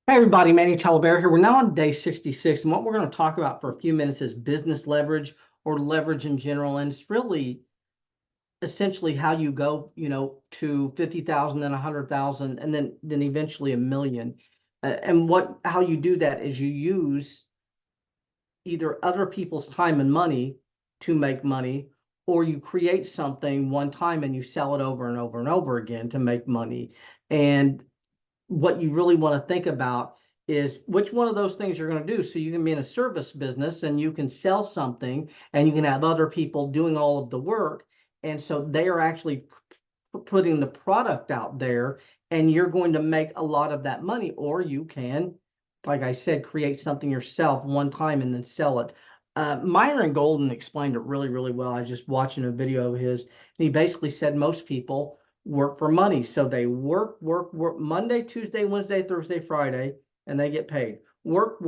Hey everybody, Manny Talibert here. We're now on day 66, and what we're going to talk about for a few minutes is business leverage or leverage in general. And it's really essentially how you go, to 50,000 and 100,000 and then eventually a million. And how you do that is you use either other people's time and money to make money, or you create something one time and you sell it over and over and over again to make money. And what you really want to think about is which one of those things you're going to do. So you can be in a service business and you can sell something and you can have other people doing all of the work. And so they are actually putting the product out there and you're going to make a lot of that money. Or you can, like I said, create something yourself one time and then sell it. Myron Golden explained it really, really well. I was just watching a video of his, and he basically said most people work for money. So they work Monday, Tuesday, Wednesday, Thursday, Friday, and they get paid. Work,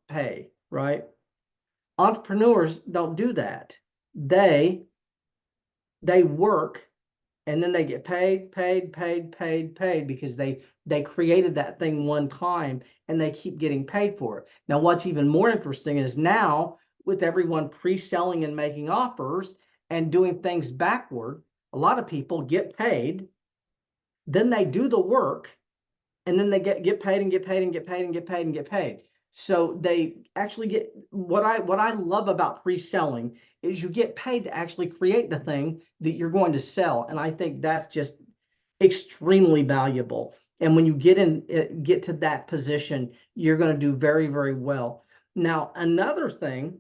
pay, right? Entrepreneurs don't do that. They work and then they get paid because they created that thing one time and they keep getting paid for it. Now, what's even more interesting is now with everyone pre-selling and making offers and doing things backward, a lot of people get paid, then they do the work, and then they get paid and get paid and get paid and get paid and get paid. So they actually get what I love about pre-selling is you get paid to actually create the thing that you're going to sell. And I think that's just extremely valuable. And when you get to that position, you're going to do very, very well. Now, another thing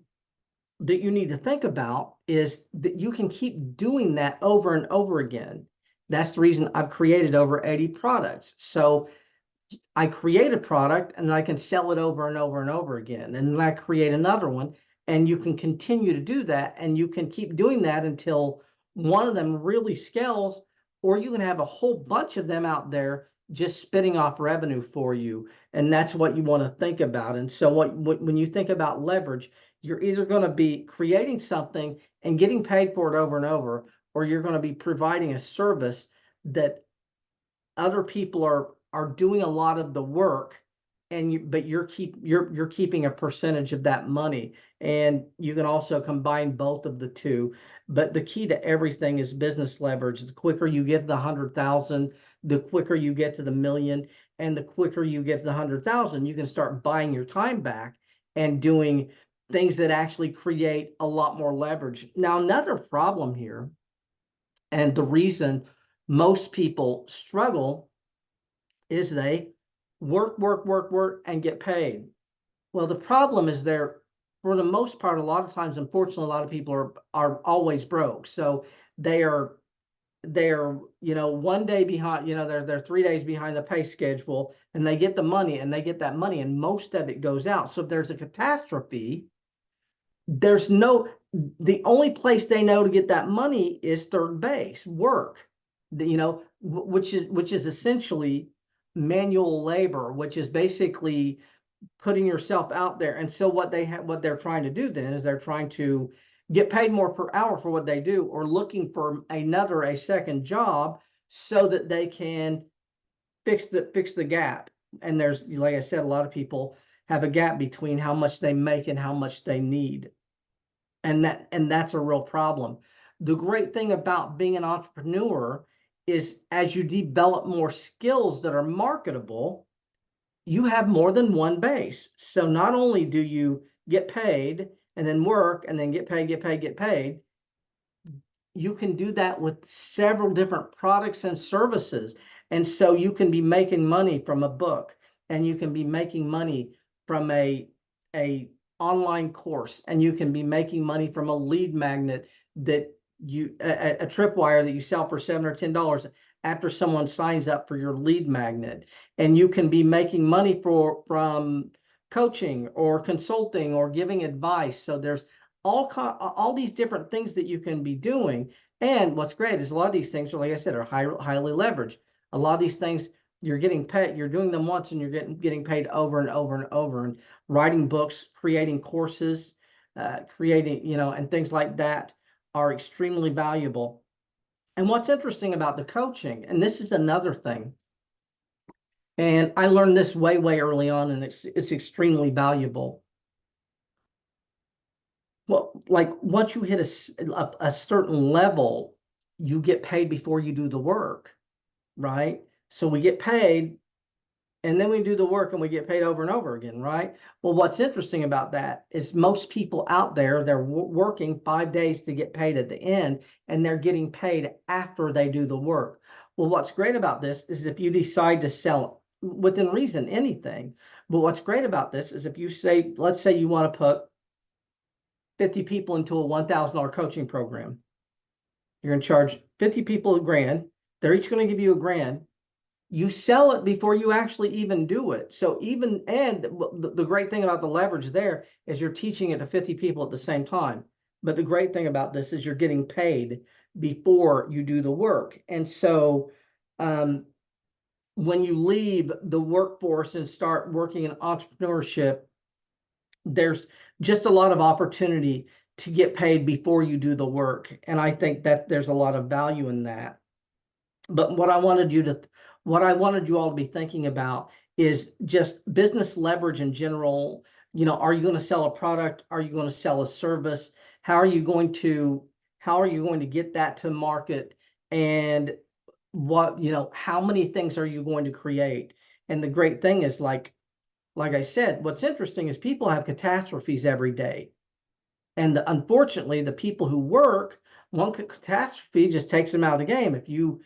that you need to think about is that you can keep doing that over and over again. That's the reason I've created over 80 products. So I create a product and I can sell it over and over and over again. And then I create another one, and you can continue to do that. And you can keep doing that until one of them really scales, or you can have a whole bunch of them out there just spitting off revenue for you. And that's what you want to think about. And so when you think about leverage, you're either going to be creating something and getting paid for it over and over, or you're going to be providing a service that other people are doing a lot of the work, and but you're keeping a percentage of that money. And you can also combine both of the two. But the key to everything is business leverage. The quicker you get to the 100,000, the quicker you get to the million, and the quicker you get to the 100,000, you can start buying your time back and doing things that actually create a lot more leverage. Now, another problem here, and the reason most people struggle, is they work, and get paid. Well, the problem is for the most part, a lot of times, unfortunately, a lot of people are always broke. So they are they're one day behind, they're 3 days behind the pay schedule, and they get the money and they get that money, and most of it goes out. So if there's a catastrophe, there's no the only place they know to get that money is third base work, which is essentially manual labor, which is basically putting yourself out there. And so what they're trying to do then is they're trying to get paid more per hour for what they do, or looking for a second job so that they can fix the gap. And there's, like I said, a lot of people have a gap between how much they make and how much they need. And that's a real problem. The great thing about being an entrepreneur is as you develop more skills that are marketable, you have more than one base. So not only do you get paid and then work and then get paid, you can do that with several different products and services. And so you can be making money from a book, and you can be making money from a online course, and you can be making money from a lead magnet that a tripwire that you sell for $7 or $10 after someone signs up for your lead magnet. And you can be making money from coaching or consulting or giving advice. So there's all these different things that you can be doing. And what's great is a lot of these things are, like I said, are highly leveraged. A lot of these things you're getting paid, you're doing them once and you're getting paid over and over and over. And writing books, creating courses, creating, and things like that are extremely valuable. And what's interesting about the coaching, and this is another thing, And I learned this way, way early on, and it's extremely valuable. Well, like once you hit a certain level, you get paid before you do the work, right? So we get paid and then we do the work and we get paid over and over again, right? Well, what's interesting about that is most people out there, they're working 5 days to get paid at the end, and they're getting paid after they do the work. Well, what's great about this is if you decide to sell within reason anything, but what's great about this is if you say, let's say you want to put 50 people into a $1,000 coaching program. You're going to charge 50 people $1,000. They're each going to give you $1,000. You sell it before you actually even do it. So the great thing about the leverage there is you're teaching it to 50 people at the same time. But the great thing about this is you're getting paid before you do the work. And so when you leave the workforce and start working in entrepreneurship, there's just a lot of opportunity to get paid before you do the work. And I think that there's a lot of value in that. But what I wanted you all to be thinking about is just business leverage in general. Are you going to sell a product? Are you going to sell a service? How are you going to get that to market? And how many things are you going to create? And the great thing is, like I said, what's interesting is people have catastrophes every day. And unfortunately, the people who work, one catastrophe just takes them out of the game. If you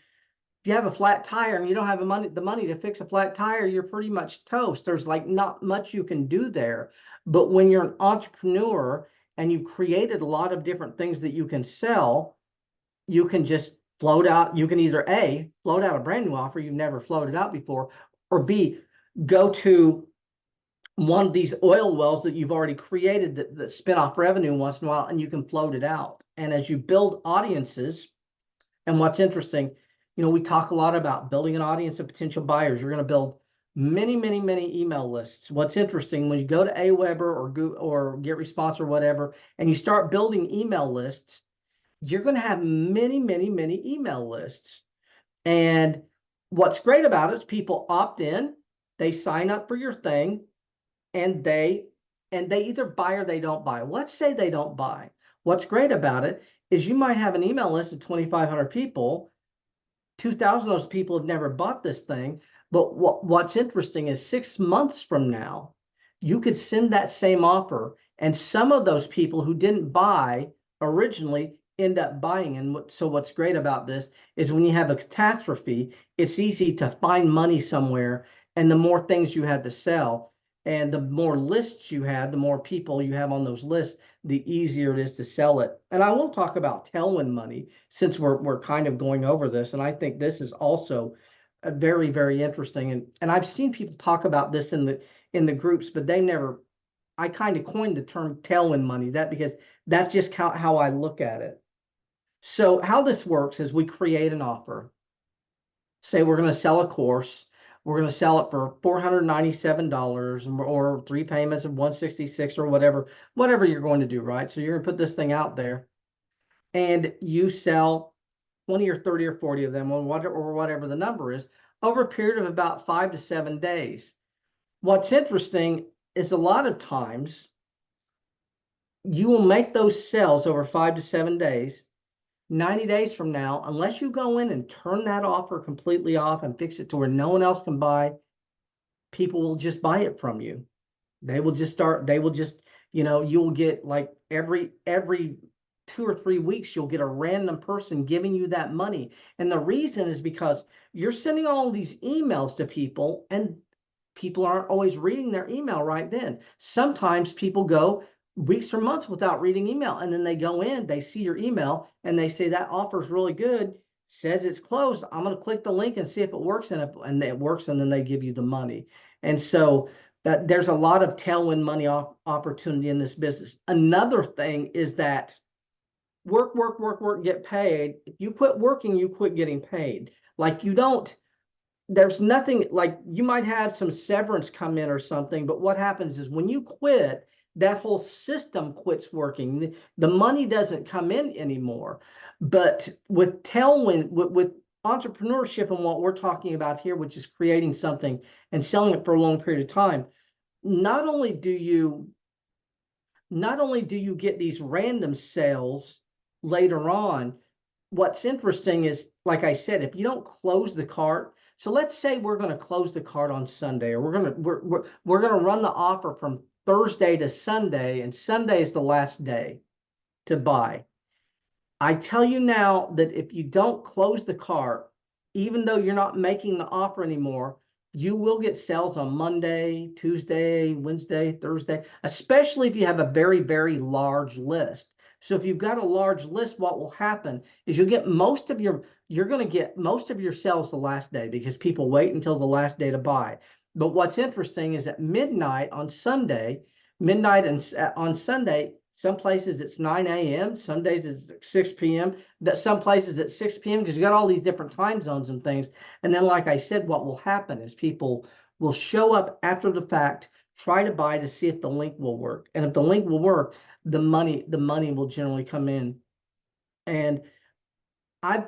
have a flat tire and you don't have the money to fix a flat tire, you're pretty much toast. There's like not much you can do there. But when you're an entrepreneur and you've created a lot of different things that you can sell, you can just float out. You can either A, float out a brand new offer you've never floated out before, or B, go to one of these oil wells that you've already created that spin off revenue once in a while, and you can float it out. And as you build audiences, and what's interesting, we talk a lot about building an audience of potential buyers. You're going to build many, many, many email lists. What's interesting, when you go to Aweber or Google or GetResponse or whatever, and you start building email lists, you're going to have many, many, many email lists. And what's great about it is people opt in, they sign up for your thing, and they either buy or they don't buy. Let's say they don't buy. What's great about it is you might have an email list of 2,500 people. 2,000 of those people have never bought this thing. But what's interesting is 6 months from now, you could send that same offer, and some of those people who didn't buy originally end up buying. And so what's great about this is when you have a catastrophe, it's easy to find money somewhere. And the more things you had to sell, and the more lists you have, the more people you have on those lists, the easier it is to sell it. And I will talk about Tailwind money since we're kind of going over this. And I think this is also a very, very interesting. And I've seen people talk about this in the groups, but I kind of coined the term Tailwind money, because that's just how I look at it. So how this works is we create an offer. Say we're going to sell a course. We're going to sell it for $497 or 3 payments of $166 or whatever you're going to do, right? So you're going to put this thing out there, and you sell 20 or 30 or 40 of them, or whatever the number is, over a period of about 5 to 7 days. What's interesting is a lot of times you will make those sales over 5 to 7 days. 90 days from now, unless you go in and turn that offer completely off and fix it to where no one else can buy, people will just buy it from you. You'll get like every 2 or 3 weeks, you'll get a random person giving you that money. And the reason is because you're sending all these emails to people, and people aren't always reading their email right then. Sometimes people go weeks or months without reading email, and then they go in, they see your email, and they say that offer is really good, says it's closed. I'm going to click the link and see if it works, and it works, and then they give you the money. And so that there's a lot of Tailwind money opportunity in this business. Another thing is that work, get paid. If you quit working, you quit getting paid. Like there's nothing, like you might have some severance come in or something, but what happens is when you quit, that whole system quits working. The money doesn't come in anymore. But with Tailwind, with entrepreneurship and what we're talking about here, which is creating something and selling it for a long period of time, not only do you get these random sales later on, what's interesting is, like I said, if you don't close the cart, so let's say we're going to close the cart on Sunday, or we're going to run the offer from Thursday to Sunday, and Sunday is the last day to buy. I tell you now that if you don't close the cart, even though you're not making the offer anymore, you will get sales on Monday, Tuesday, Wednesday, Thursday, especially if you have a very, very large list. So if you've got a large list, what will happen is you're going to get most of your sales the last day, because people wait until the last day to buy. But what's interesting is at midnight on Sunday, on Sunday, some places it's 9 a.m., some days it's 6 p.m., some places it's 6 p.m., because you got all these different time zones and things. And then, like I said, what will happen is people will show up after the fact, try to buy to see if the link will work. And if the link will work, the money will generally come in. And I'm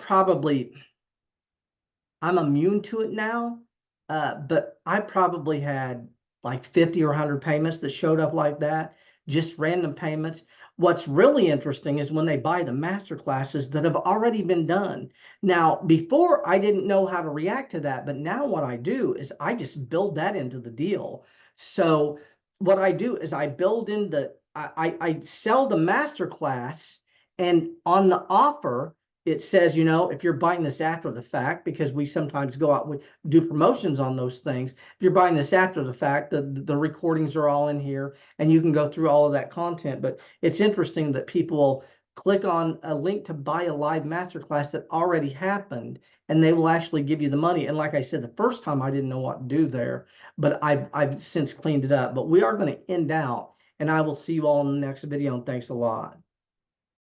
immune to it now, but I probably had like 50 or 100 payments that showed up like that, just random payments. What's really interesting is when they buy the master classes that have already been done. Now, before I didn't know how to react to that, but now what I do is I just build that into the deal. So what I do is I build in I sell the master class, and on the offer, it says, if you're buying this after the fact, because we sometimes go out, we do promotions on those things. If you're buying this after the fact, the recordings are all in here, and you can go through all of that content. But it's interesting that people will click on a link to buy a live masterclass that already happened, and they will actually give you the money. And like I said, the first time I didn't know what to do there, but I've since cleaned it up. But we are going to end out, and I will see you all in the next video, and thanks a lot.